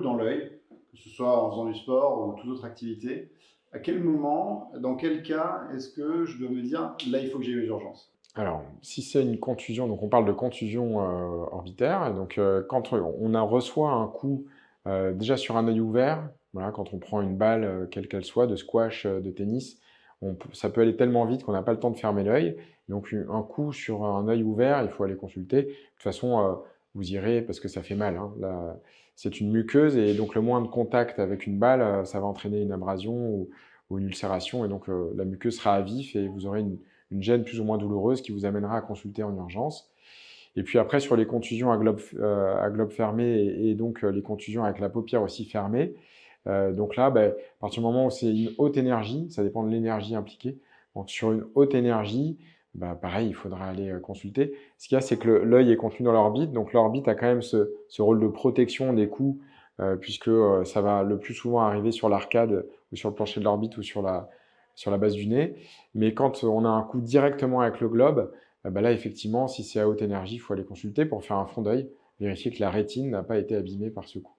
dans l'œil, que ce soit en faisant du sport ou toute autre activité, à quel moment, dans quel cas, est-ce que je dois me dire, là, il faut que j'aille aux urgences? Alors, si c'est une contusion, donc on parle de contusion orbitaire, et donc quand reçoit un coup déjà sur un œil ouvert, voilà, quand on prend une balle, quelle qu'elle soit, de squash, de tennis, ça peut aller tellement vite qu'on n'a pas le temps de fermer l'œil. Donc un coup sur un œil ouvert, il faut aller consulter. De toute façon, vous irez parce que ça fait mal, hein. C'est une muqueuse et donc le moins de contact avec une balle, ça va entraîner une abrasion ou une ulcération et donc la muqueuse sera à vif et vous aurez une gêne plus ou moins douloureuse qui vous amènera à consulter en urgence. Et puis après, sur les contusions à globe fermé et donc les contusions avec la paupière aussi fermée, donc là, à partir du moment où c'est une haute énergie, ça dépend de l'énergie impliquée. Donc sur une haute énergie, pareil, il faudra aller consulter. Ce qu'il y a, c'est que l'œil est contenu dans l'orbite, donc l'orbite a quand même ce rôle de protection des coups, puisque ça va le plus souvent arriver sur l'arcade ou sur le plancher de l'orbite ou sur la base du nez. Mais quand on a un coup directement avec le globe, là, effectivement, si c'est à haute énergie, il faut aller consulter pour faire un fond d'œil, vérifier que la rétine n'a pas été abîmée par ce coup.